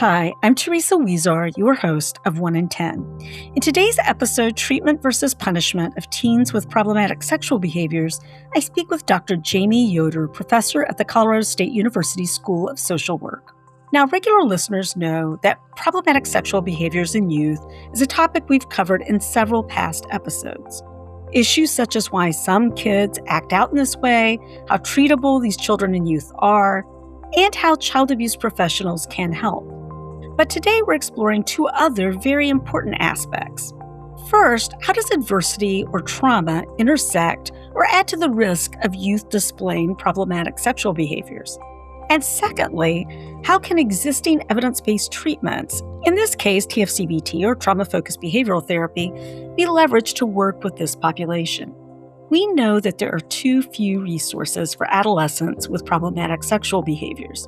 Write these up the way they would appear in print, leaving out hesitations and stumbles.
Hi, I'm Teresa Weezar, your host of 1 in 10. In today's episode, Treatment versus Punishment of Teens with Problematic Sexual Behaviors, I speak with Dr. Jamie Yoder, professor at the Colorado State University School of Social Work. Now, regular listeners know that problematic sexual behaviors in youth is a topic we've covered in several past episodes. Issues such as why some kids act out in this way, how treatable these children and youth are, and how child abuse professionals can help. But today we're exploring two other very important aspects. First, how does adversity or trauma intersect or add to the risk of youth displaying problematic sexual behaviors? And secondly, how can existing evidence-based treatments, in this case TFCBT or trauma-focused behavioral therapy, be leveraged to work with this population? We know that there are too few resources for adolescents with problematic sexual behaviors,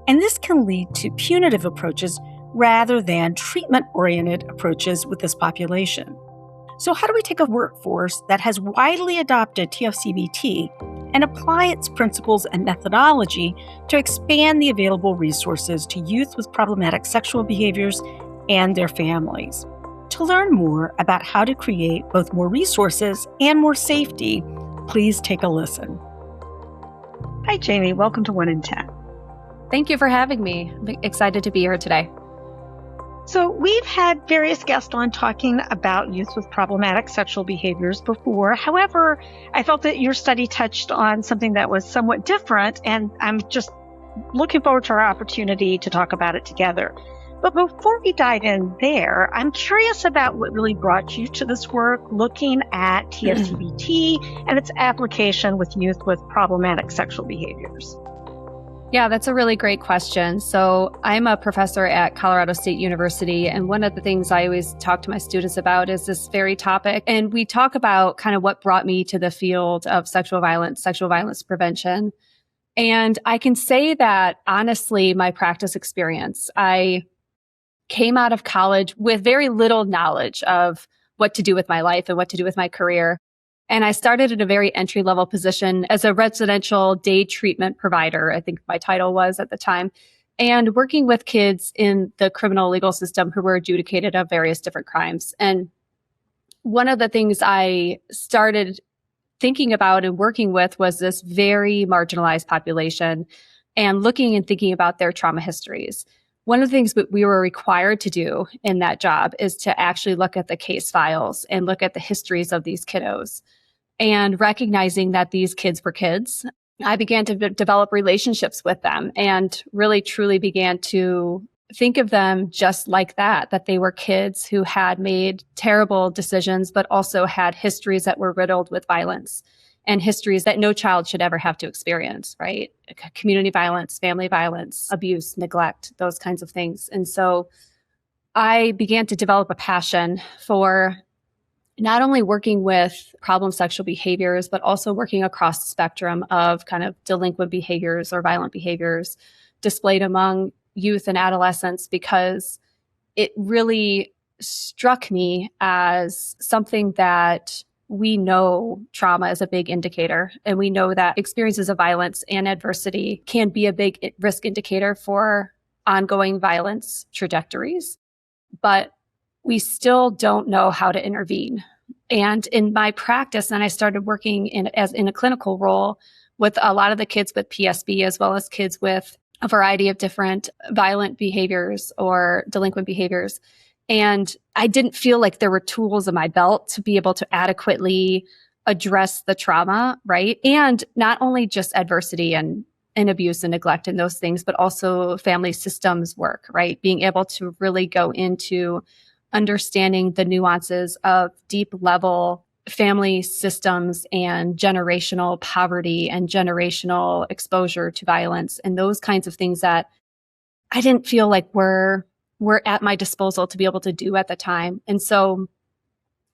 and this can lead to punitive approaches rather than treatment-oriented approaches with this population. So how do we take a workforce that has widely adopted TFCBT and apply its principles and methodology to expand the available resources to youth with problematic sexual behaviors and their families? To learn more about how to create both more resources and more safety, please take a listen. Hi, Jamie. Welcome to 1 in 10. Thank you for having me. I'm excited to be here today. So we've had various guests on talking about youth with problematic sexual behaviors before. However, I felt that your study touched on something that was somewhat different, and I'm just looking forward to our opportunity to talk about it together. But before we dive in there, I'm curious about what really brought you to this work, looking at TFCBT and its application with youth with problematic sexual behaviors. Yeah, that's a really great question. So I'm a professor at Colorado State University, and one of the things I always talk to my students about is this very topic. And we talk about kind of what brought me to the field of sexual violence prevention. And I can say that, honestly, my practice experience, I came out of college with very little knowledge of what to do with my life and what to do with my career. And I started in a very entry-level position as a residential day treatment provider, I think my title was at the time, and working with kids in the criminal legal system who were adjudicated of various different crimes. And one of the things I started thinking about and working with was this very marginalized population and looking and thinking about their trauma histories. One of the things that we were required to do in that job is to actually look at the case files and look at the histories of these kiddos. And recognizing that these kids were kids, I began to develop relationships with them and really truly began to think of them just like that they were kids who had made terrible decisions, but also had histories that were riddled with violence and histories that no child should ever have to experience, right? Community violence, family violence, abuse, neglect, those kinds of things. And so I began to develop a passion for not only working with problem sexual behaviors, but also working across the spectrum of kind of delinquent behaviors or violent behaviors displayed among youth and adolescents, because it really struck me as something that we know trauma is a big indicator, and we know that experiences of violence and adversity can be a big risk indicator for ongoing violence trajectories. But we still don't know how to intervene. And in my practice, and I started working in a clinical role with a lot of the kids with PSB, as well as kids with a variety of different violent behaviors or delinquent behaviors. And I didn't feel like there were tools in my belt to be able to adequately address the trauma, right? And not only just adversity and abuse and neglect and those things, but also family systems work, right? Being able to really go into understanding the nuances of deep level family systems and generational poverty and generational exposure to violence and those kinds of things that I didn't feel like were at my disposal to be able to do at the time. And so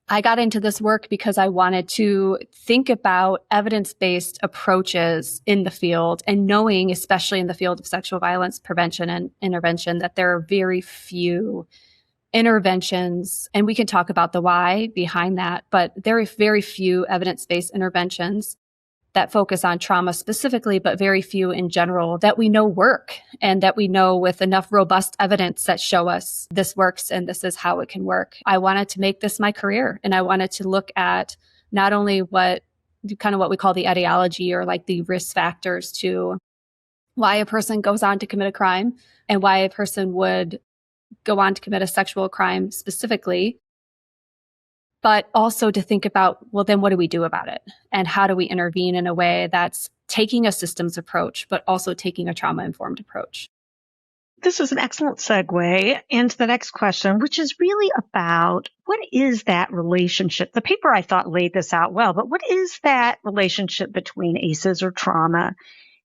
I got into this work because I wanted to think about evidence-based approaches in the field, and knowing, especially in the field of sexual violence prevention and intervention, that there are very few interventions, and we can talk about the why behind that, but there are very few evidence-based interventions that focus on trauma specifically, but very few in general that we know work and that we know with enough robust evidence that show us this works and this is how it can work. I wanted to make this my career, and I wanted to look at not only what we call the etiology, or like the risk factors to why a person goes on to commit a crime and why a person would go on to commit a sexual crime specifically, but also to think about, well, then what do we do about it? And how do we intervene in a way that's taking a systems approach, but also taking a trauma-informed approach? This is an excellent segue into the next question, which is really about what is that relationship? The paper, I thought, laid this out well, but what is that relationship between ACEs or trauma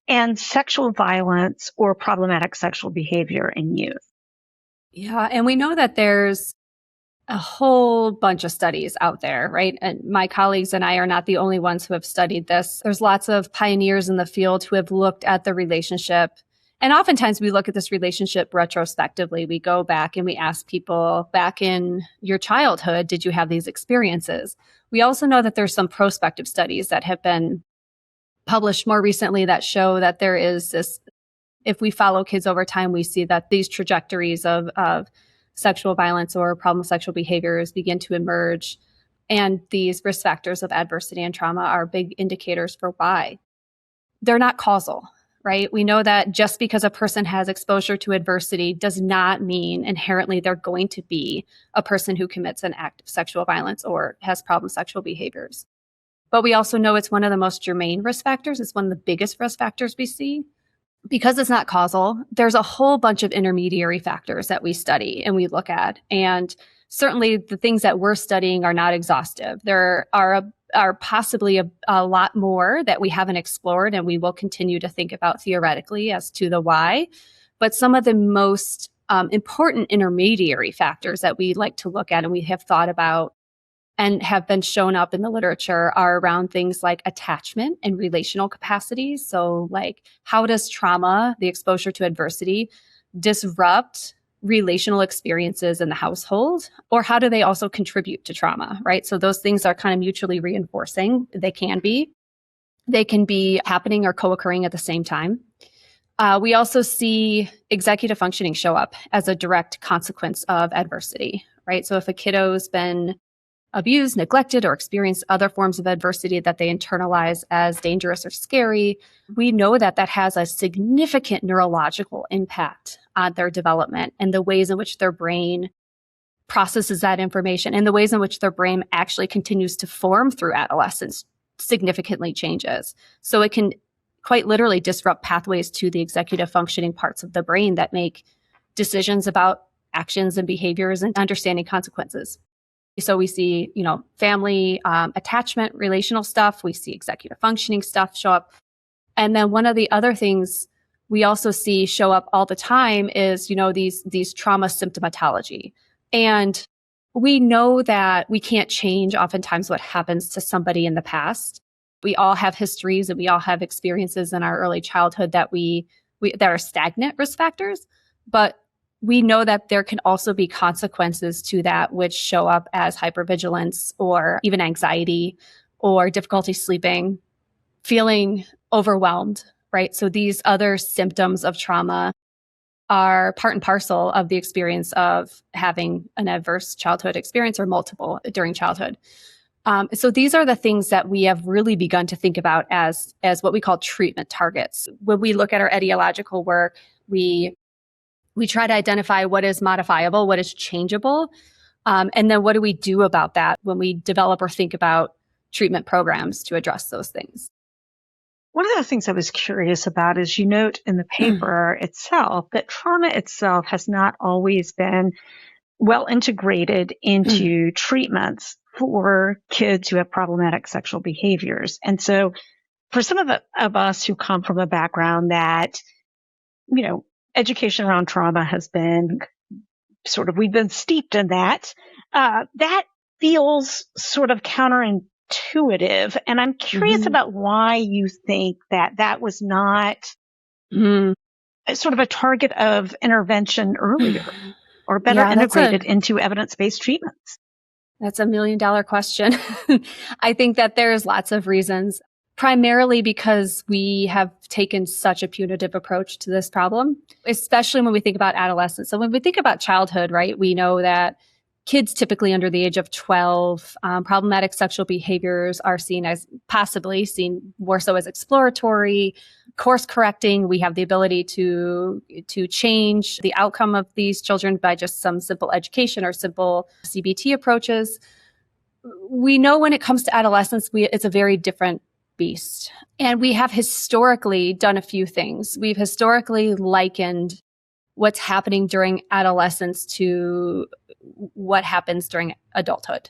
and sexual violence or problematic sexual behavior in youth? Yeah, and we know that there's a whole bunch of studies out there, right? And my colleagues and I are not the only ones who have studied this. There's lots of pioneers in the field who have looked at the relationship. And oftentimes we look at this relationship retrospectively. We go back and we ask people, back in your childhood, did you have these experiences? We also know that there's some prospective studies that have been published more recently that show that there is this, if we follow kids over time, we see that these trajectories of sexual violence or problem sexual behaviors begin to emerge. And these risk factors of adversity and trauma are big indicators for why. They're not causal, right? We know that just because a person has exposure to adversity does not mean inherently they're going to be a person who commits an act of sexual violence or has problem sexual behaviors. But we also know it's one of the most germane risk factors. It's one of the biggest risk factors we see. Because it's not causal, there's a whole bunch of intermediary factors that we study and we look at. And certainly the things that we're studying are not exhaustive. There are possibly a lot more that we haven't explored, and we will continue to think about theoretically as to the why. But some of the most important intermediary factors that we like to look at and we have thought about and have been shown up in the literature are around things like attachment and relational capacities. So like, how does trauma, the exposure to adversity, disrupt relational experiences in the household? Or how do they also contribute to trauma, right? So those things are kind of mutually reinforcing. They can be happening or co-occurring at the same time. We also see executive functioning show up as a direct consequence of adversity, right? So if a kiddo's been abused, neglected, or experienced other forms of adversity that they internalize as dangerous or scary, we know that that has a significant neurological impact on their development and the ways in which their brain processes that information and the ways in which their brain actually continues to form through adolescence significantly changes. So it can quite literally disrupt pathways to the executive functioning parts of the brain that make decisions about actions and behaviors and understanding consequences. So we see, family attachment, relational stuff. We see executive functioning stuff show up. And then one of the other things we also see show up all the time is, these trauma symptomatology. And we know that we can't change oftentimes what happens to somebody in the past. We all have histories and we all have experiences in our early childhood that that are stagnant risk factors, but we know that there can also be consequences to that which show up as hypervigilance or even anxiety or difficulty sleeping, feeling overwhelmed, right? So these other symptoms of trauma are part and parcel of the experience of having an adverse childhood experience or multiple during childhood. So these are the things that we have really begun to think about as what we call treatment targets. When we look at our etiological work, we try to identify what is modifiable, what is changeable, and then what do we do about that when we develop or think about treatment programs to address those things. One of the things I was curious about is you note in the paper itself that trauma itself has not always been well integrated into treatments for kids who have problematic sexual behaviors. And so for some of us who come from a background that, education around trauma has been we've been steeped in that, that feels sort of counterintuitive. And I'm curious about why you think that was not sort of a target of intervention earlier or better integrated into evidence-based treatments. That's $1 million question. I think that there's lots of reasons. primarily because we have taken such a punitive approach to this problem, especially when we think about adolescence. So when we think about childhood, right, we know that kids typically under the age of 12, problematic sexual behaviors are possibly seen more so as exploratory, course correcting. We have the ability to change the outcome of these children by just some simple education or simple CBT approaches. We know when it comes to adolescence, it's a very different beast. And we have historically done a few things. We've historically likened what's happening during adolescence to what happens during adulthood.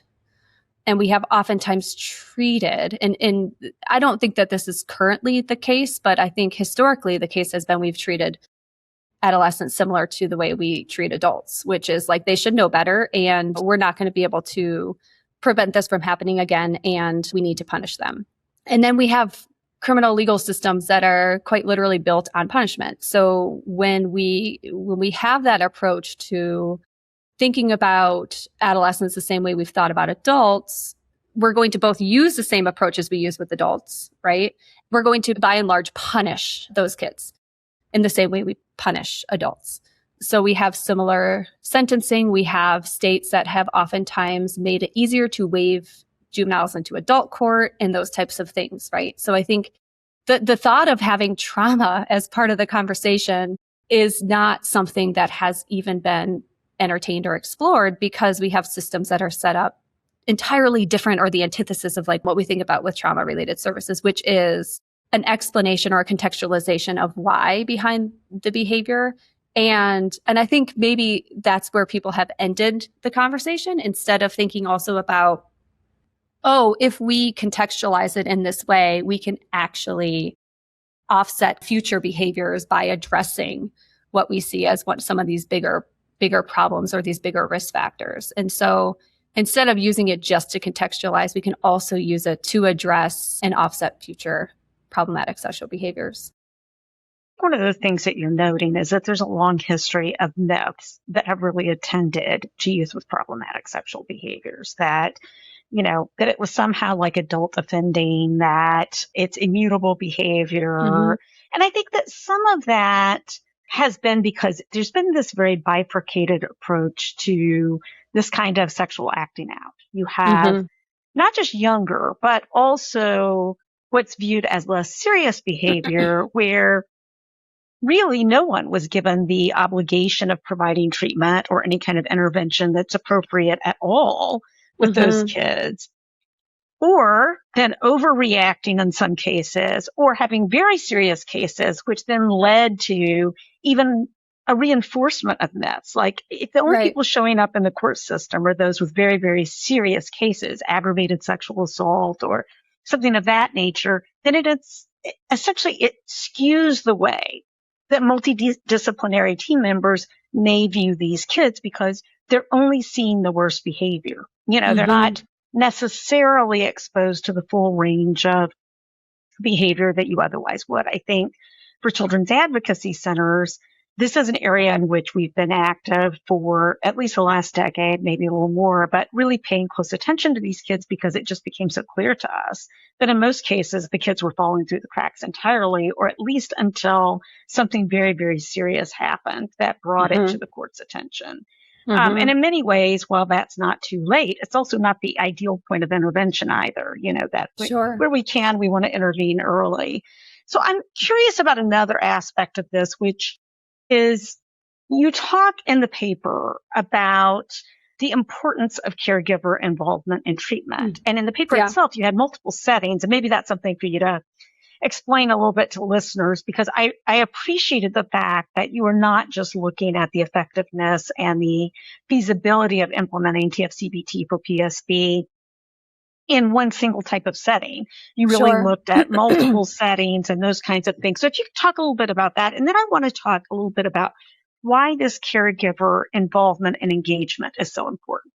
And we have oftentimes treated, and I don't think that this is currently the case, but I think historically the case has been we've treated adolescents similar to the way we treat adults, which is like they should know better and we're not going to be able to prevent this from happening again and we need to punish them. And then we have criminal legal systems that are quite literally built on punishment. So when we have that approach to thinking about adolescents the same way we've thought about adults, we're going to both use the same approaches we use with adults, right? We're going to, by and large, punish those kids in the same way we punish adults. So we have similar sentencing. We have states that have oftentimes made it easier to waive juveniles into adult court and those types of things, right? So I think the thought of having trauma as part of the conversation is not something that has even been entertained or explored because we have systems that are set up entirely different or the antithesis of like what we think about with trauma related services, which is an explanation or a contextualization of why behind the behavior. And I think maybe that's where people have ended the conversation instead of thinking also about, oh, if we contextualize it in this way, we can actually offset future behaviors by addressing what we see as some of these bigger problems or these bigger risk factors. And so instead of using it just to contextualize, we can also use it to address and offset future problematic sexual behaviors. One of the things that you're noting is that there's a long history of myths that have really attended to youth with problematic sexual behaviors, that that it was somehow like adult offending, that it's immutable behavior. Mm-hmm. And I think that some of that has been because there's been this very bifurcated approach to this kind of sexual acting out. You have not just younger, but also what's viewed as less serious behavior where really no one was given the obligation of providing treatment or any kind of intervention that's appropriate at all with those kids, or then overreacting in some cases, or having very serious cases, which then led to even a reinforcement of myths. Like if the only people showing up in the court system are those with very, very serious cases, aggravated sexual assault or something of that nature, then it skews the way that multidisciplinary team members may view these kids because they're only seeing the worst behavior. They're not necessarily exposed to the full range of behavior that you otherwise would. I think for children's advocacy centers, this is an area in which we've been active for at least the last decade, maybe a little more, but really paying close attention to these kids because it just became so clear to us that in most cases, the kids were falling through the cracks entirely, or at least until something very, very serious happened that brought it to the court's attention. And in many ways, while that's not too late, it's also not the ideal point of intervention either. Where we can, we want to intervene early. So I'm curious about another aspect of this, which is you talk in the paper about the importance of caregiver involvement in treatment. And in the paper itself, you had multiple settings, and maybe that's something for you to explain a little bit to listeners, because I appreciated the fact that you are not just looking at the effectiveness and the feasibility of implementing TFCBT for PSB in one single type of setting. You really looked at multiple settings and those kinds of things. So if you could talk a little bit about that. And then I want to talk a little bit about why this caregiver involvement and engagement is so important.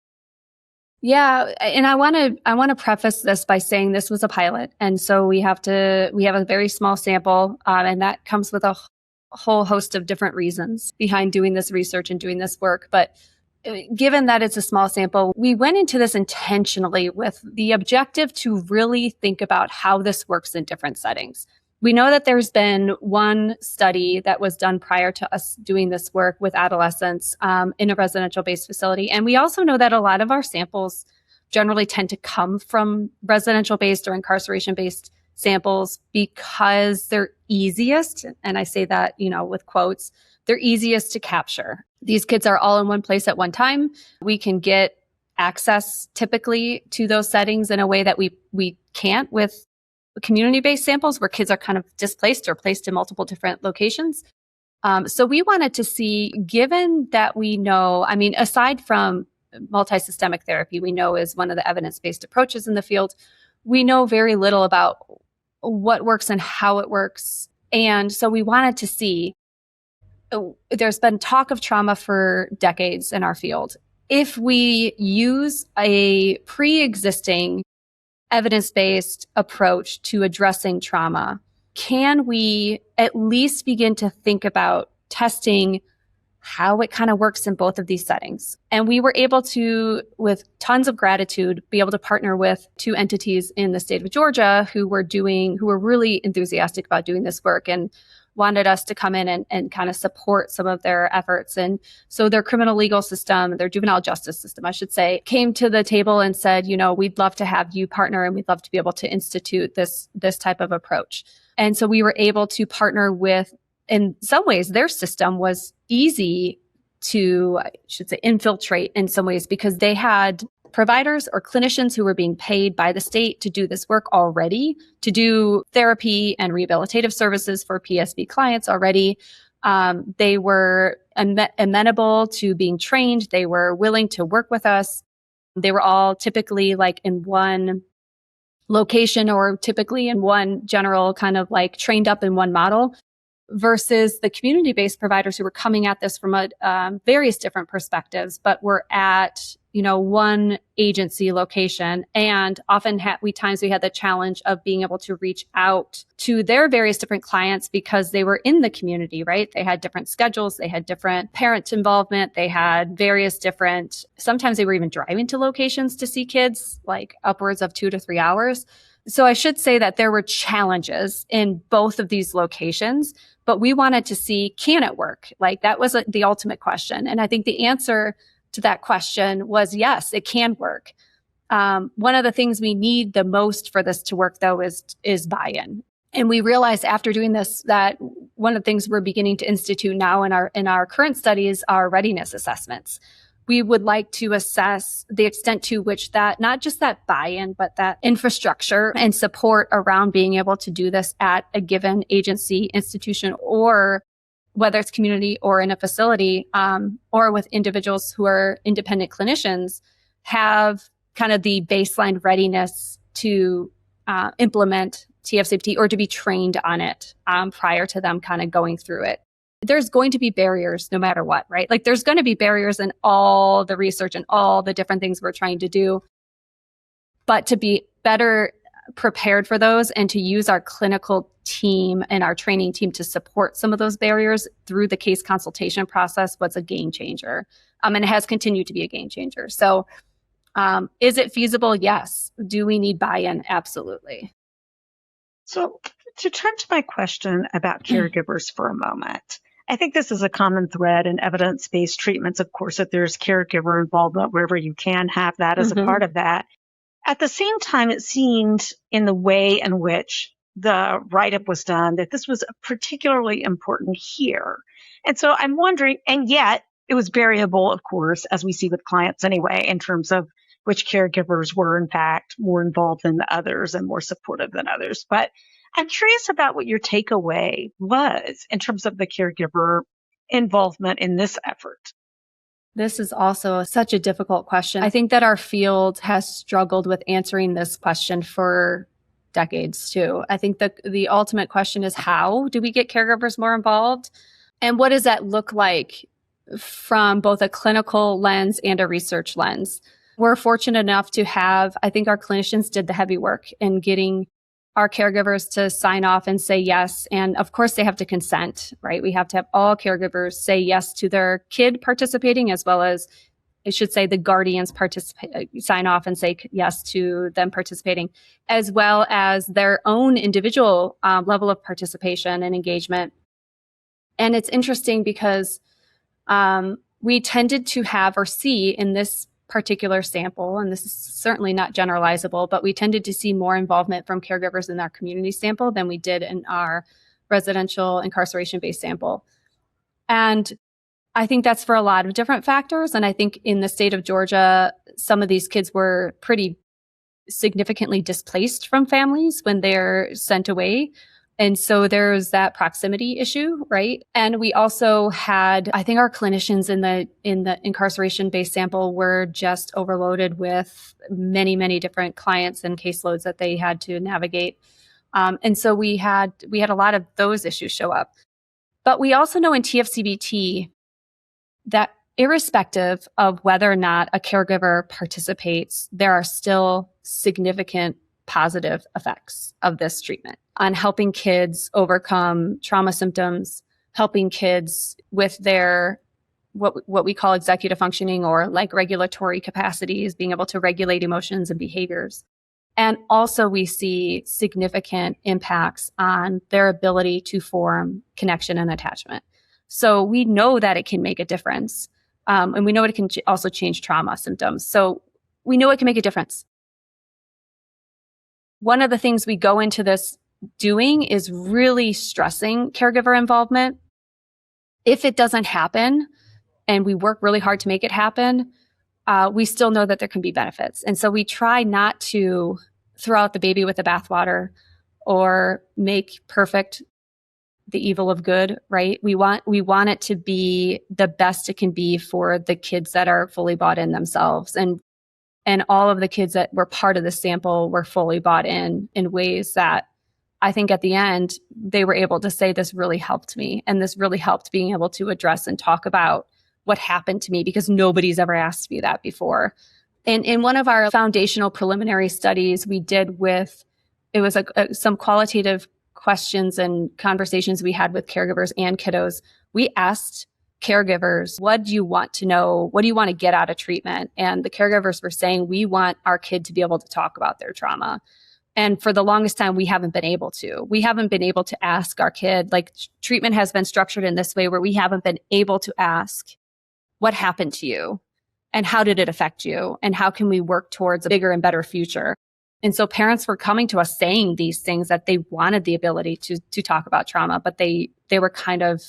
Yeah. And I want to preface this by saying this was a pilot. And so we have a very small sample, and that comes with a whole host of different reasons behind doing this research and doing this work. But given that it's a small sample, we went into this intentionally with the objective to really think about how this works in different settings. We know that there's been one study that was done prior to us doing this work with adolescents in a residential-based facility. And we also know that a lot of our samples generally tend to come from residential-based or incarceration-based samples because they're easiest, and I say that, with quotes, they're easiest to capture. These kids are all in one place at one time. We can get access typically to those settings in a way that we can't with community-based samples where kids are kind of displaced or placed in multiple different locations. So we wanted to see, given that we know, aside from multisystemic therapy, we know is one of the evidence-based approaches in the field, we know very little about what works and how it works. And so we wanted to see, there's been talk of trauma for decades in our field. If we use a pre-existing evidence-based approach to addressing trauma, can we at least begin to think about testing how it kind of works in both of these settings? And we were able to, with tons of gratitude, be able to partner with two entities in the state of Georgia who were really enthusiastic about doing this work and wanted us to come in and kind of support some of their efforts. And so their criminal legal system, their juvenile justice system, I should say, came to the table and said, we'd love to have you partner and we'd love to be able to institute this type of approach. And so we were able to partner with, in some ways, their system was easy to, I should say, infiltrate in some ways because they had providers or clinicians who were being paid by the state to do this work already, to do therapy and rehabilitative services for PSV clients already. They were amenable to being trained. They were willing to work with us. They were all typically like in one location or typically in one general kind of like trained up in one model, versus the community-based providers who were coming at this from various different perspectives, but were at one agency location. And often we had the challenge of being able to reach out to their various different clients because they were in the community, right? They had different schedules. They had different parent involvement. They had various different, sometimes they were even driving to locations to see kids, like upwards of 2 to 3 hours. So I should say that there were challenges in both of these locations, but we wanted to see, can it work? Like that was the ultimate question. And I think the answer to that question was yes, it can work. One of the things we need the most for this to work, though, is buy-in. And we realized after doing this that one of the things we're beginning to institute now in our current studies are readiness assessments. We would like to assess the extent to which that, not just that buy-in, but that infrastructure and support around being able to do this at a given agency, institution, or whether it's community or in a facility, or with individuals who are independent clinicians, have kind of the baseline readiness to implement TFCPT or to be trained on it prior to them kind of going through it. There's going to be barriers no matter what, right? Like there's going to be barriers in all the research and all the different things we're trying to do. But to be better prepared for those and to use our clinical team and our training team to support some of those barriers through the case consultation process was a game changer. And it has continued to be a game changer. So is it feasible? Yes. Do we need buy-in? Absolutely. So to turn to my question about caregivers for a moment, I think this is a common thread in evidence-based treatments, of course, that there's caregiver involvement wherever you can have that as a part of that. At the same time, it seemed in the way in which the write-up was done that this was particularly important here. And so I'm wondering, and yet it was variable, of course, as we see with clients anyway, in terms of which caregivers were, in fact, more involved than the others and more supportive than others. But I'm curious about what your takeaway was in terms of the caregiver involvement in this effort. This is also such a difficult question. I think that our field has struggled with answering this question for decades too. I think that the ultimate question is, how do we get caregivers more involved? And what does that look like from both a clinical lens and a research lens? We're fortunate enough to have, I think our clinicians did the heavy work in getting our caregivers to sign off and say yes. And of course, they have to consent, right? We have to have all caregivers say yes to their kid participating, as well as I should say the guardians sign off and say yes to them participating, as well as their own individual level of participation and engagement. And it's interesting because we tended to have or see in this particular sample, and this is certainly not generalizable, but we tended to see more involvement from caregivers in our community sample than we did in our residential incarceration-based sample. And I think that's for a lot of different factors. And I think in the state of Georgia, some of these kids were pretty significantly displaced from families when they're sent away. And so there's that proximity issue, right? And we also had, I think our clinicians in the incarceration-based sample were just overloaded with many, many different clients and caseloads that they had to navigate. And so we had a lot of those issues show up. But we also know in TFCBT that irrespective of whether or not a caregiver participates, there are still significant positive effects of this treatment on helping kids overcome trauma symptoms, helping kids with their what we call executive functioning or like regulatory capacities, being able to regulate emotions and behaviors. And also we see significant impacts on their ability to form connection and attachment. So we know that it can make a difference. And we know it can also change trauma symptoms. So we know it can make a difference. One of the things we go into this doing is really stressing caregiver involvement. If it doesn't happen, and we work really hard to make it happen, we still know that there can be benefits. And so we try not to throw out the baby with the bathwater or make perfect the evil of good, right? We want it to be the best it can be for the kids that are fully bought in themselves. And all of the kids that were part of the sample were fully bought in ways that I think at the end, they were able to say, this really helped me. And this really helped being able to address and talk about what happened to me, because nobody's ever asked me that before. And in one of our foundational preliminary studies we did it was some qualitative questions and conversations we had with caregivers and kiddos. We asked caregivers, what do you want to know? What do you want to get out of treatment? And the caregivers were saying, we want our kid to be able to talk about their trauma. And for the longest time, we haven't been able to. We haven't been able to ask our kid, like treatment has been structured in this way where we haven't been able to ask, what happened to you? And how did it affect you? And how can we work towards a bigger and better future? And so parents were coming to us saying these things, that they wanted the ability to talk about trauma, but they were kind of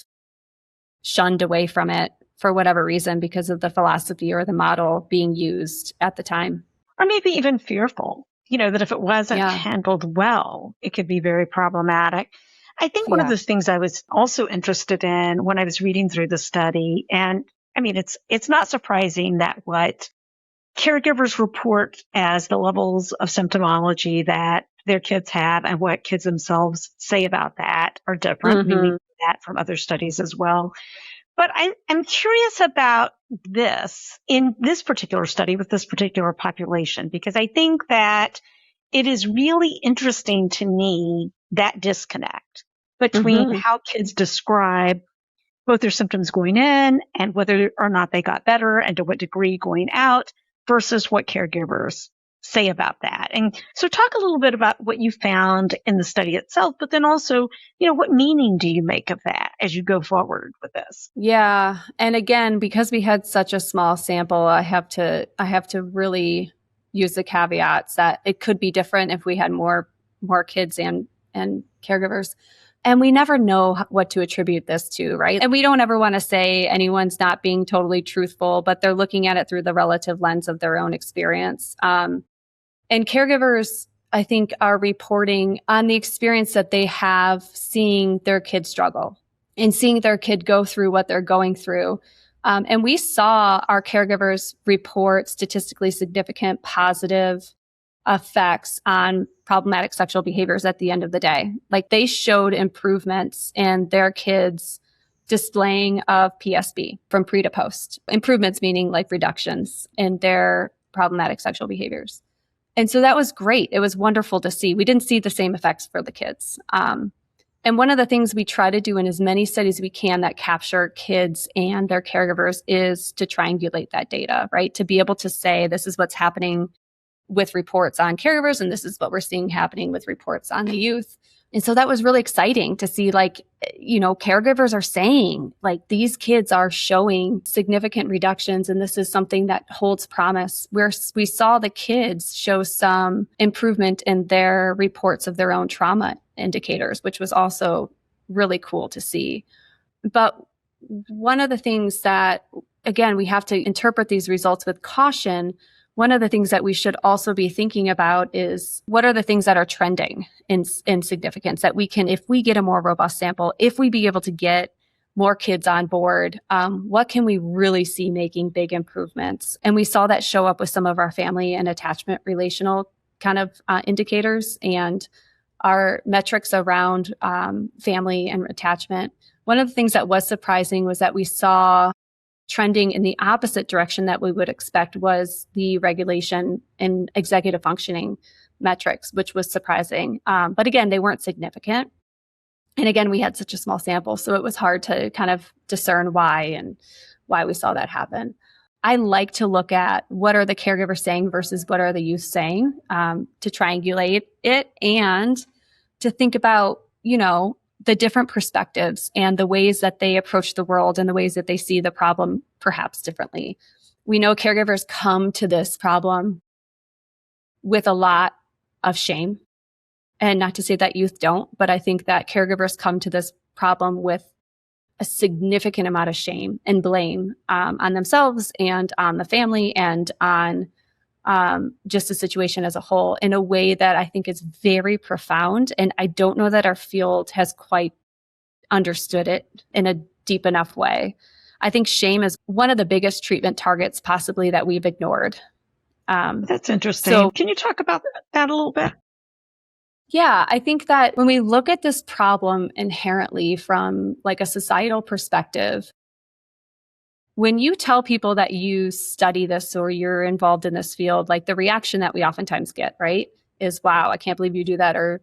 shunned away from it for whatever reason because of the philosophy or the model being used at the time. Or maybe even fearful, that if it wasn't handled well, it could be very problematic. I think one of the things I was also interested in when I was reading through the study, and I mean, it's not surprising that what caregivers report as the levels of symptomology that their kids have and what kids themselves say about that are different. Mm-hmm. We know that from other studies as well. But I'm curious about this in this particular study with this particular population, because I think that it is really interesting to me, that disconnect between how kids describe both their symptoms going in and whether or not they got better and to what degree going out versus what caregivers say about that. And so talk a little bit about what you found in the study itself, but then also, what meaning do you make of that as you go forward with this? Yeah. And again, because we had such a small sample, I have to really use the caveats that it could be different if we had more kids and caregivers. And we never know what to attribute this to, right? And we don't ever want to say anyone's not being totally truthful, but they're looking at it through the relative lens of their own experience. And caregivers, I think, are reporting on the experience that they have seeing their kid struggle and seeing their kid go through what they're going through. And we saw our caregivers report statistically significant positive effects on problematic sexual behaviors at the end of the day. Like they showed improvements in their kids' displaying of PSB from pre to post. Improvements meaning like reductions in their problematic sexual behaviors. And so that was great. It was wonderful to see. We didn't see the same effects for the kids. And one of the things we try to do in as many studies we can that capture kids and their caregivers is to triangulate that data, right? To be able to say, this is what's happening with reports on caregivers, and this is what we're seeing happening with reports on the youth. And so that was really exciting to see, like, caregivers are saying, like, these kids are showing significant reductions, and this is something that holds promise. Where we saw the kids show some improvement in their reports of their own trauma indicators, which was also really cool to see. But one of the things that, again, we have to interpret these results with caution. One of the things that we should also be thinking about is, what are the things that are trending in significance that we can, if we get a more robust sample, if we be able to get more kids on board, what can we really see making big improvements? And we saw that show up with some of our family and attachment relational kind of indicators and our metrics around family and attachment. One of the things that was surprising was that we saw trending in the opposite direction that we would expect was the regulation and executive functioning metrics, which was surprising. But again, they weren't significant. And again, we had such a small sample, so it was hard to kind of discern why we saw that happen. I like to look at what are the caregivers saying versus what are the youth saying, to triangulate it and to think about, the different perspectives and the ways that they approach the world and the ways that they see the problem perhaps differently. We know caregivers come to this problem with a lot of shame. And not to say that youth don't, but I think that caregivers come to this problem with a significant amount of shame and blame on themselves and on the family and on just the situation as a whole, in a way that I think is very profound. And I don't know that our field has quite understood it in a deep enough way. I think shame is one of the biggest treatment targets possibly that we've ignored. That's interesting. So, can you talk about that a little bit? Yeah, I think that when we look at this problem inherently from like a societal perspective, when you tell people that you study this or you're involved in this field, like the reaction that we oftentimes get, right, is, wow, I can't believe you do that, or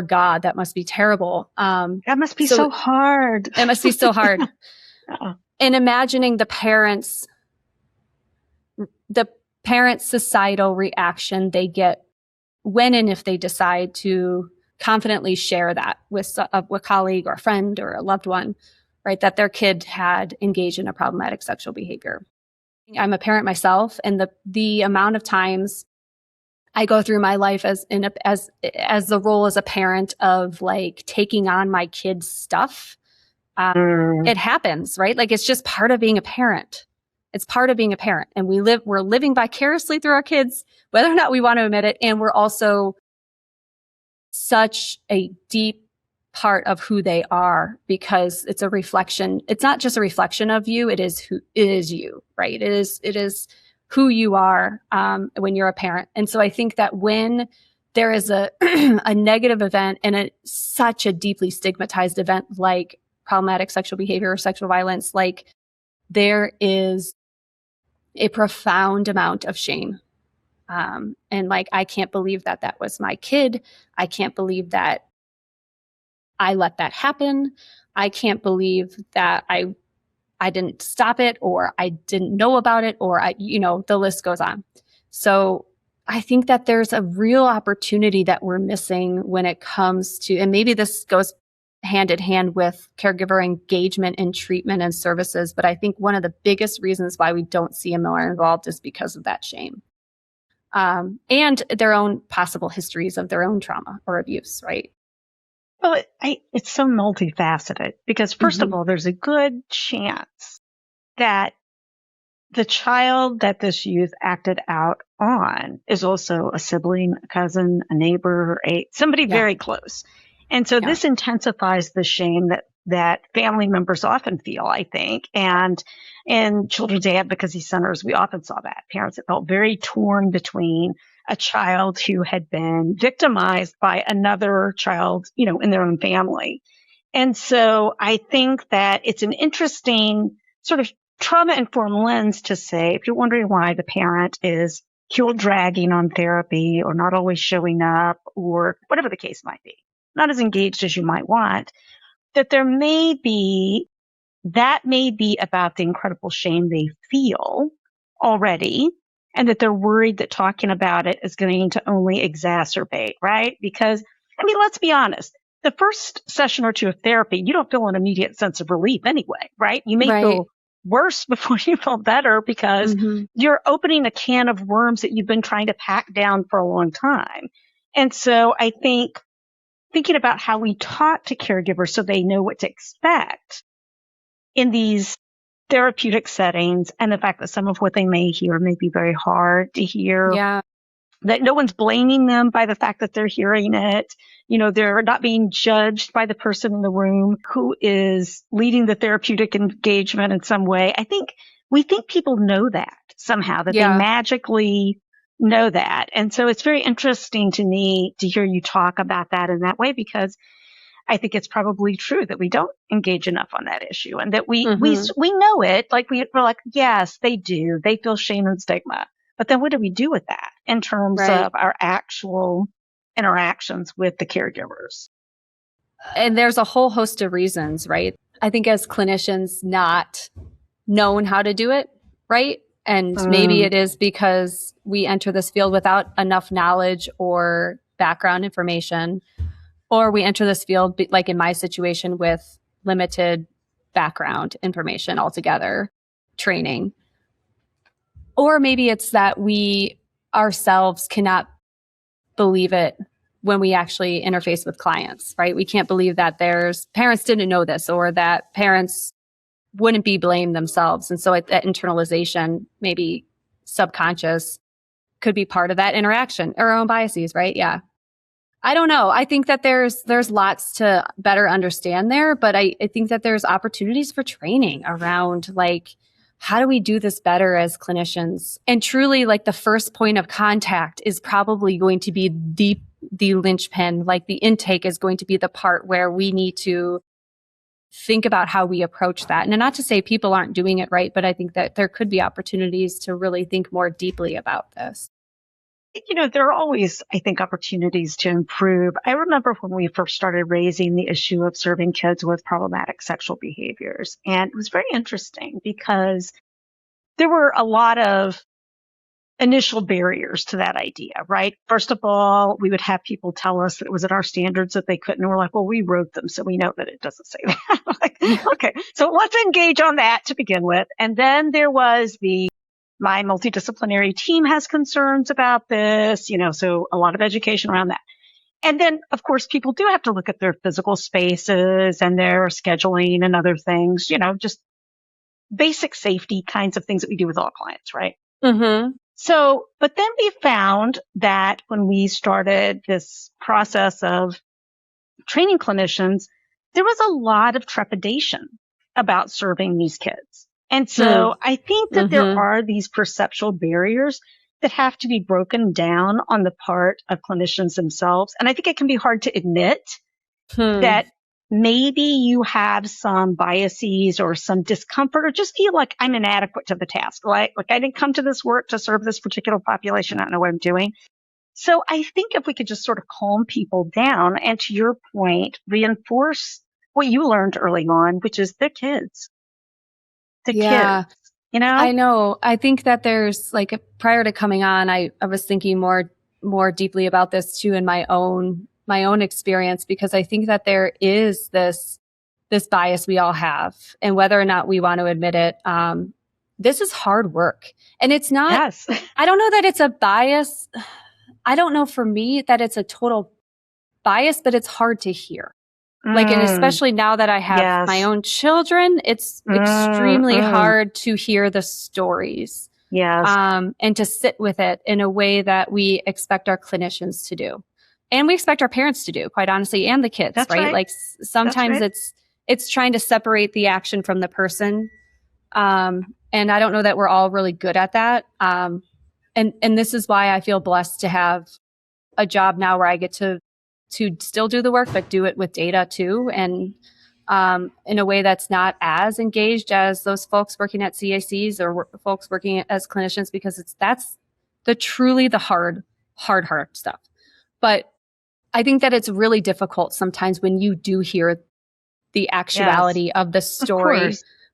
God, that must be terrible. That must be so hard. It must be so hard. And imagining the parents' societal reaction they get when and if they decide to confidently share that with a colleague or a friend or a loved one, right, that their kid had engaged in a problematic sexual behavior. I'm a parent myself, and the amount of times I go through my life as the role as a parent of like taking on my kids' stuff, it happens, right? Like, it's just part of being a parent. It's part of being a parent, and we're living vicariously through our kids, whether or not we want to admit it. And we're also such a deep part of who they are, because it's a reflection. It's not just a reflection of you. It is you, right? It is who you are when you're a parent. And so I think that when there is a negative event and such a deeply stigmatized event like problematic sexual behavior or sexual violence, like, there is a profound amount of shame. And like, I can't believe that was my kid. I can't believe that I let that happen. I can't believe that I didn't stop it, or I didn't know about it, or the list goes on. So I think that there's a real opportunity that we're missing when it comes to, and maybe this goes hand in hand with caregiver engagement and treatment and services, but I think one of the biggest reasons why we don't see them more involved is because of that shame. And their own possible histories of their own trauma or abuse, right? Well, it's so multifaceted, because first of all, there's a good chance that the child that this youth acted out on is also a sibling, a cousin, a neighbor, somebody very close. And so this intensifies the shame that family members often feel, I think. And in children's advocacy centers, we often saw that. Parents that felt very torn between a child who had been victimized by another child, in their own family. And so I think that it's an interesting sort of trauma-informed lens to say, if you're wondering why the parent is heel dragging on therapy or not always showing up or whatever the case might be, not as engaged as you might want, that that may be about the incredible shame they feel already, and that they're worried that talking about it is going to only exacerbate, right? Because, I mean, let's be honest. The first session or two of therapy, you don't feel an immediate sense of relief anyway, right? You may Right. feel worse before you feel better because you're opening a can of worms that you've been trying to pack down for a long time. And so I think thinking about how we talk to caregivers so they know what to expect in these therapeutic settings, and the fact that some of what they may hear may be very hard to hear, Yeah. that no one's blaming them by the fact that they're hearing it. You know, they're not being judged by the person in the room who is leading the therapeutic engagement in some way. We think people know that somehow, that they Yeah. magically know that. And so it's very interesting to me to hear you talk about that in that way, because I think it's probably true that we don't engage enough on that issue, and that we know it. Like we're like, yes, they do. They feel shame and stigma. But then what do we do with that in terms of our actual interactions with the caregivers? And there's a whole host of reasons, right? I think as clinicians not known how to do it, right? And maybe it is because we enter this field without enough knowledge or background information, or we enter this field, like in my situation, with limited background information altogether, training. Or maybe it's that we ourselves cannot believe it when we actually interface with clients, right? We can't believe that parents didn't know this, or that parents wouldn't be blamed themselves. And so that internalization, maybe subconscious, could be part of that interaction, our own biases, right? Yeah. I don't know. I think that there's lots to better understand there, but I think that there's opportunities for training around, like, how do we do this better as clinicians? And truly, like, the first point of contact is probably going to be the linchpin. Like, the intake is going to be the part where we need to think about how we approach that. And not to say people aren't doing it right, but I think that there could be opportunities to really think more deeply about this. You know, there are always, I think, opportunities to improve. I remember when we first started raising the issue of serving kids with problematic sexual behaviors. And it was very interesting because there were a lot of initial barriers to that idea, right? First of all, we would have people tell us that it was in our standards that they couldn't. And we're like, well, we wrote them, so we know that it doesn't say that. Like, okay, so let's engage on that to begin with. And then there was my multidisciplinary team has concerns about this, you know, so a lot of education around that. And then, of course, people do have to look at their physical spaces and their scheduling and other things, you know, just basic safety kinds of things that we do with all clients, right? So, but then we found that when we started this process of training clinicians, there was a lot of trepidation about serving these kids. And so I think that there are these perceptual barriers that have to be broken down on the part of clinicians themselves. And I think it can be hard to admit that maybe you have some biases or some discomfort, or just feel like I'm inadequate to the task. Like I didn't come to this work to serve this particular population. I don't know what I'm doing. So I think if we could just sort of calm people down and, to your point, reinforce what you learned early on, which is the kids. Kids, you know? I know. I think that there's, like, prior to coming on, I was thinking more deeply about this too in my own experience, because I think that there is this bias we all have, and whether or not we want to admit it, this is hard work. And it's not, I don't know that it's a bias. I don't know for me that it's a total bias, but it's hard to hear. Like, and especially now that I have my own children, it's extremely hard to hear the stories. And to sit with it in a way that we expect our clinicians to do. And we expect our parents to do, quite honestly, and the kids, right? Like, sometimes it's trying to separate the action from the person. And I don't know that we're all really good at that. And this is why I feel blessed to have a job now where I get to still do the work, but do it with data too. And in a way that's not as engaged as those folks working at CACs or folks working as clinicians, because that's truly the hard stuff. But I think that it's really difficult sometimes when you do hear the actuality of the story,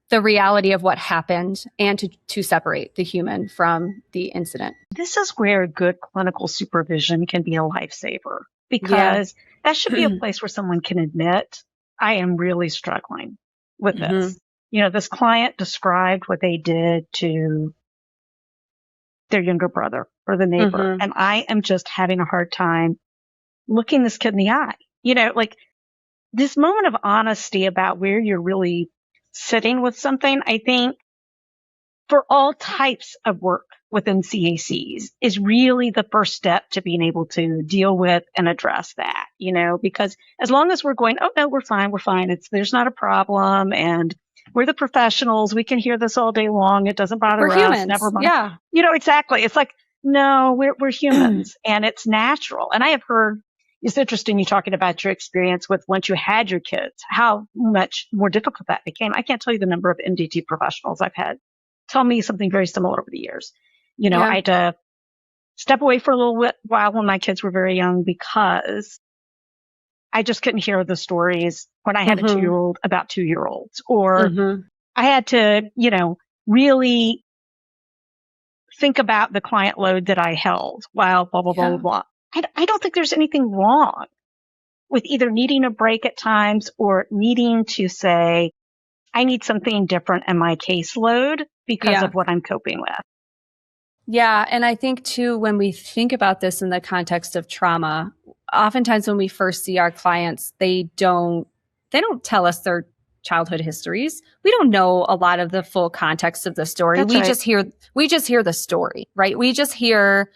the reality of what happened, and to separate the human from the incident. This is where good clinical supervision can be a lifesaver, because that should be a place where someone can admit, I am really struggling with this. This client described what they did to their younger brother or the neighbor, and I am just having a hard time looking this kid in the eye. Like this moment of honesty about where you're really sitting with something, I think for all types of work within CACs is really the first step to being able to deal with and address that, because as long as we're going, oh no, we're fine. There's not a problem. And we're the professionals. We can hear this all day long. It doesn't bother us. Humans. Never mind. Yeah. Exactly. It's like, no, we're humans and it's natural. And I have heard, it's interesting you talking about your experience with once you had your kids, how much more difficult that became. I can't tell you the number of MDT professionals I've had tell me something very similar over the years. I had to step away for a little while when my kids were very young because I just couldn't hear the stories when I had a 2-year-old about 2-year-olds, or I had to, really think about the client load that I held while blah, blah, blah, blah, blah. I don't think there's anything wrong with either needing a break at times or needing to say, I need something different in my caseload because of what I'm coping with. Yeah. And I think too, when we think about this in the context of trauma, oftentimes when we first see our clients, they don't tell us their childhood histories. We don't know a lot of the full context of the story. That's right. We just hear the story, right? We just hear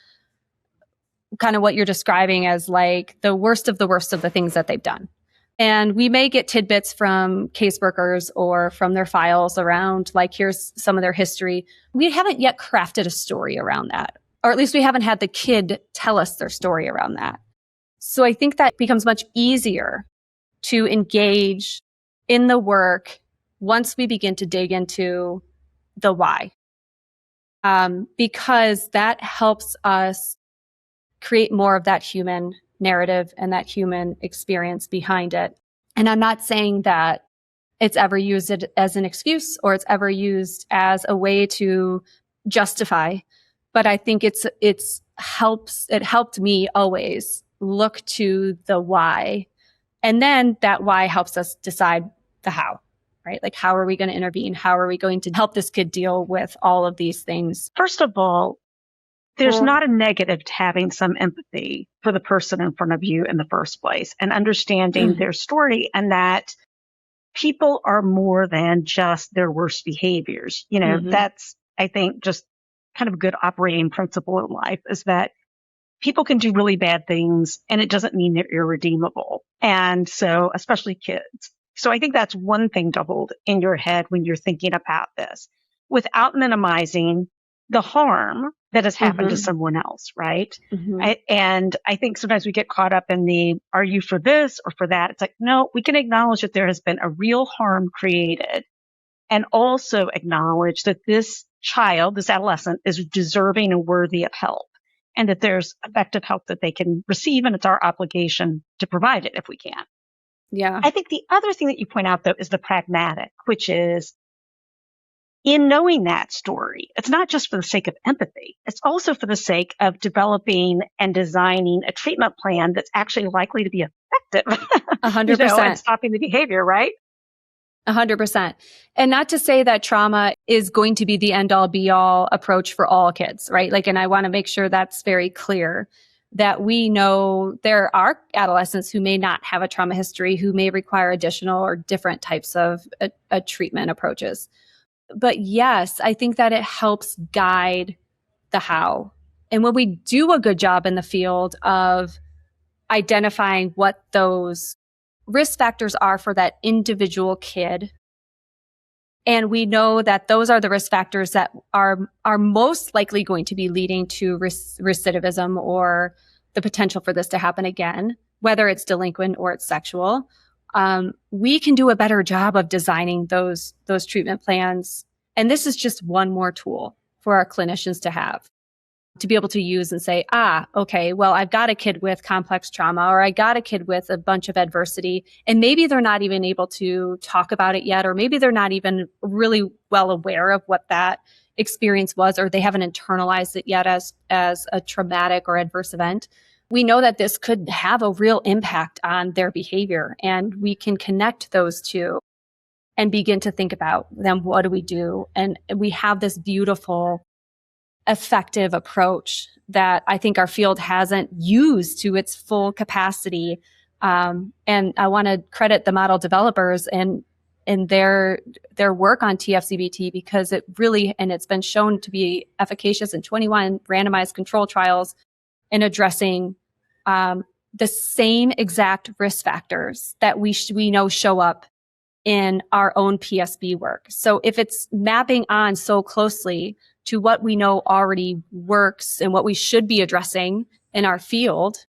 kind of what you're describing as like the worst of the things that they've done. And we may get tidbits from caseworkers or from their files around, like, here's some of their history. We haven't yet crafted a story around that, or at least we haven't had the kid tell us their story around that. So I think that becomes much easier to engage in the work once we begin to dig into the why, because that helps us create more of that human narrative and that human experience behind it. And I'm not saying that it's ever used as an excuse or it's ever used as a way to justify, but I think it helped me always look to the why. And then that why helps us decide the how, right? Like, how are we going to intervene? How are we going to help this kid deal with all of these things? First of all, there's not a negative to having some empathy for the person in front of you in the first place and understanding their story, and that people are more than just their worst behaviors. That's, I think, just kind of a good operating principle in life, is that people can do really bad things and it doesn't mean they're irredeemable. And so, especially kids. So I think that's one thing to hold in your head when you're thinking about this, without minimizing the harm that has happened to someone else, right? And I think sometimes we get caught up in the, are you for this or for that? It's like, no, we can acknowledge that there has been a real harm created, and also acknowledge that this child, this adolescent, is deserving and worthy of help, and that there's effective help that they can receive, and it's our obligation to provide it if we can. Yeah. I think the other thing that you point out, though, is the pragmatic, which is, in knowing that story, it's not just for the sake of empathy. It's also for the sake of developing and designing a treatment plan that's actually likely to be effective. 100%. And stopping the behavior, right? 100%. And not to say that trauma is going to be the end all be all approach for all kids, right? Like, and I want to make sure that's very clear, that we know there are adolescents who may not have a trauma history, who may require additional or different types of treatment approaches. But yes, I think that it helps guide the how. And when we do a good job in the field of identifying what those risk factors are for that individual kid, and we know that those are the risk factors that are most likely going to be leading to recidivism or the potential for this to happen again, whether it's delinquent or it's sexual, we can do a better job of designing those treatment plans. And this is just one more tool for our clinicians to have. to be able to use and say, okay, well, I've got a kid with complex trauma, or I got a kid with a bunch of adversity, and maybe they're not even able to talk about it yet, or maybe they're not even really well aware of what that experience was, or they haven't internalized it yet as a traumatic or adverse event. We know that this could have a real impact on their behavior, and we can connect those two and begin to think about then what do we do? And we have this beautiful, effective approach that I think our field hasn't used to its full capacity. And I want to credit the model developers and their work on TFCBT, because it really, and it's been shown to be efficacious in 21 randomized control trials in addressing the same exact risk factors that we know show up in our own PSB work. So if it's mapping on so closely to what we know already works and what we should be addressing in our field,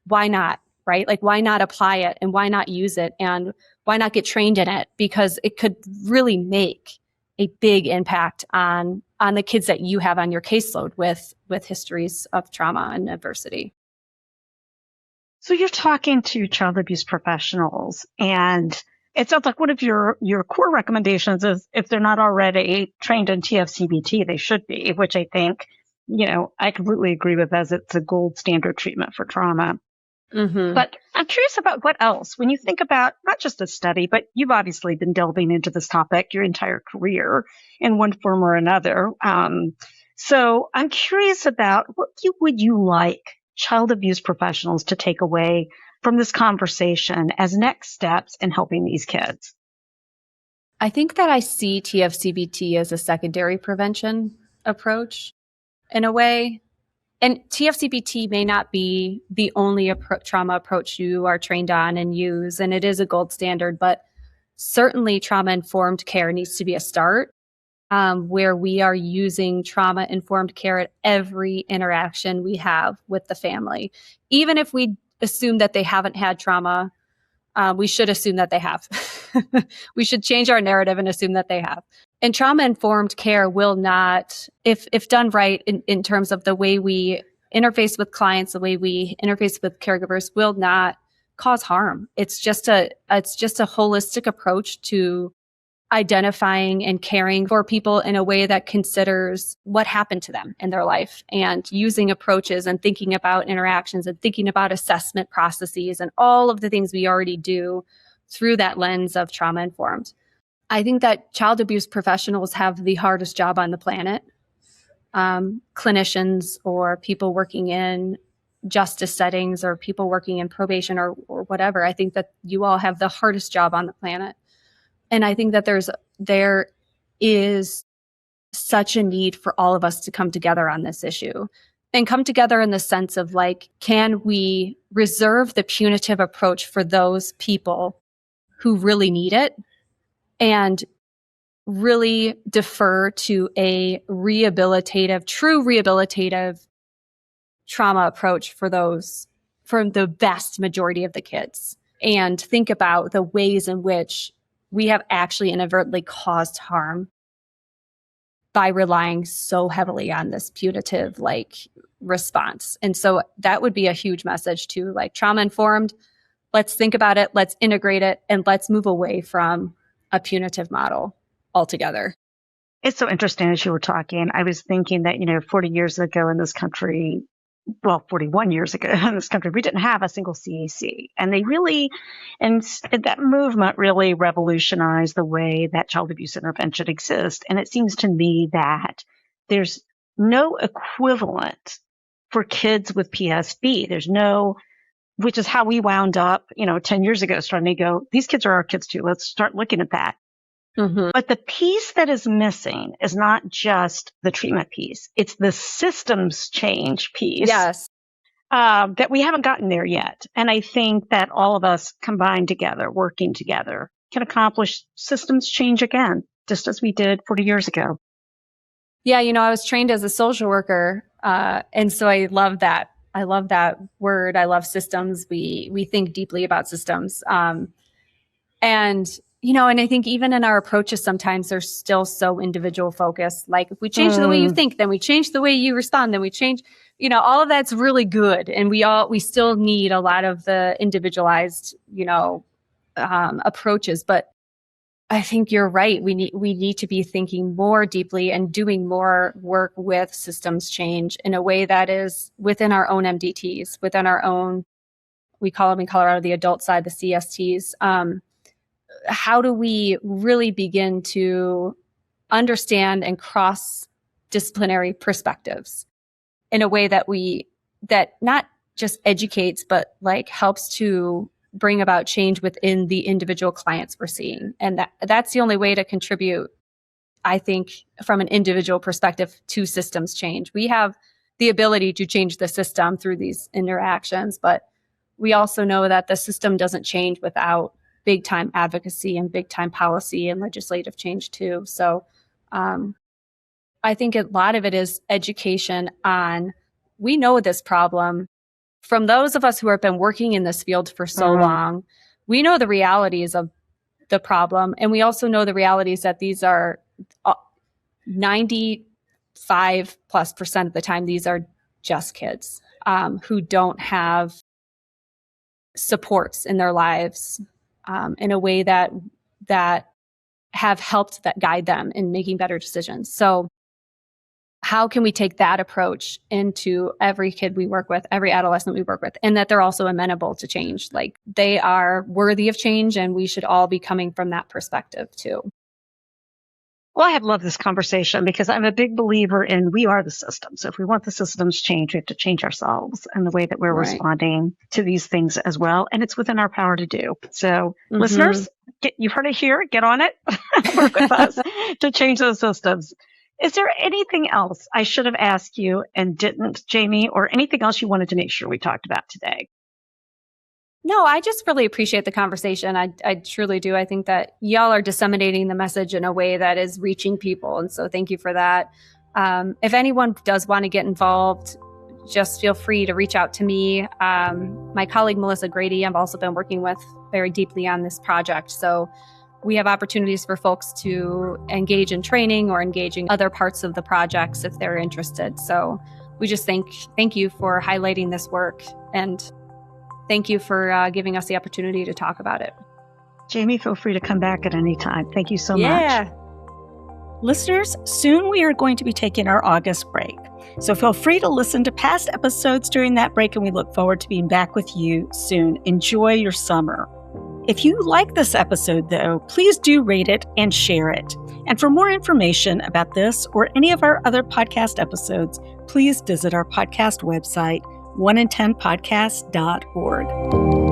why not, right? Like, why not apply it, and why not use it, and why not get trained in it? Because it could really make a big impact on the kids that you have on your caseload with histories of trauma and adversity. So you're talking to child abuse professionals, and it sounds like one of your core recommendations is if they're not already trained in TFCBT, they should be, which I think, I completely agree with, as it's a gold standard treatment for trauma. Mm-hmm. But I'm curious about what else, when you think about not just a study, but you've obviously been delving into this topic your entire career in one form or another. So I'm curious about what would you like child abuse professionals to take away from this conversation as next steps in helping these kids? I think that I see TFCBT as a secondary prevention approach in a way. And TFCBT may not be the only trauma approach you are trained on and use, and it is a gold standard, but certainly trauma-informed care needs to be a start, where we are using trauma-informed care at every interaction we have with the family. Even if we assume that they haven't had trauma, we should assume that they have. We should change our narrative and assume that they have. And trauma-informed care will not, if done right in terms of the way we interface with clients, the way we interface with caregivers, will not cause harm. It's just a holistic approach to identifying and caring for people in a way that considers what happened to them in their life, and using approaches and thinking about interactions and thinking about assessment processes and all of the things we already do through that lens of trauma-informed. I think that child abuse professionals have the hardest job on the planet. Clinicians or people working in justice settings or people working in probation or whatever. I think that you all have the hardest job on the planet. And I think that there is such a need for all of us to come together on this issue, and come together in the sense of, like, can we reserve the punitive approach for those people who really need it, and really defer to a true rehabilitative trauma approach for the vast majority of the kids, and think about the ways in which we have actually inadvertently caused harm by relying so heavily on this punitive response. And so that would be a huge message to trauma-informed. Let's think about it, let's integrate it, and let's move away from a punitive model altogether. It's so interesting as you were talking. I was thinking that, 40 years ago in this country, 41 years ago in this country, we didn't have a single CAC. And that movement really revolutionized the way that child abuse intervention exists. And it seems to me that there's no equivalent for kids with PSB. Which is how we wound up, 10 years ago, starting to go, these kids are our kids too. Let's start looking at that. Mm-hmm. But the piece that is missing is not just the treatment piece. It's the systems change piece. Yes. That we haven't gotten there yet. And I think that all of us combined together, working together, can accomplish systems change again, just as we did 40 years ago. Yeah, I was trained as a social worker. And so I love that. I love that word. I love systems. We think deeply about systems. And And I think even in our approaches, sometimes they're still so individual focused. Like if we change the way you think, then we change the way you respond, then we change, all of that's really good. And we still need a lot of the individualized, approaches. But I think you're right. We need to be thinking more deeply and doing more work with systems change in a way that is within our own MDTs, within our own, we call them in Colorado, the adult side, the CSTs. How do we really begin to understand and cross-disciplinary perspectives in a way that not just educates, but like helps to bring about change within the individual clients we're seeing. And that's the only way to contribute, I think, from an individual perspective to systems change. We have the ability to change the system through these interactions, but we also know that the system doesn't change without big time advocacy and big time policy and legislative change too. So I think a lot of it is education on, we know this problem from those of us who have been working in this field for so long. We know the realities of the problem. And we also know the realities that these are 95+% of the time, these are just kids who don't have supports in their lives in a way that have helped that guide them in making better decisions. So how can we take that approach into every kid we work with, every adolescent we work with, and that they're also amenable to change? Like they are worthy of change, and we should all be coming from that perspective too. Well, I have loved this conversation because I'm a big believer in we are the system. So if we want the systems changed, we have to change ourselves and the way that we're responding to these things as well. And it's within our power to do. So listeners, you've heard it here. Get on it. Work with us to change those systems. Is there anything else I should have asked you and didn't, Jamie, or anything else you wanted to make sure we talked about today? No, I just really appreciate the conversation. I truly do. I think that y'all are disseminating the message in a way that is reaching people. And so thank you for that. If anyone does want to get involved, just feel free to reach out to me. My colleague, Melissa Grady, I've also been working with very deeply on this project. So we have opportunities for folks to engage in training or engaging other parts of the projects if they're interested. So we just thank you for highlighting this work, and thank you for giving us the opportunity to talk about it. Jamie, feel free to come back at any time. Thank you so much. Listeners, soon we are going to be taking our August break. So feel free to listen to past episodes during that break, and we look forward to being back with you soon. Enjoy your summer. If you like this episode, though, please do rate it and share it. And for more information about this or any of our other podcast episodes, please visit our podcast website, 1in10podcast.org.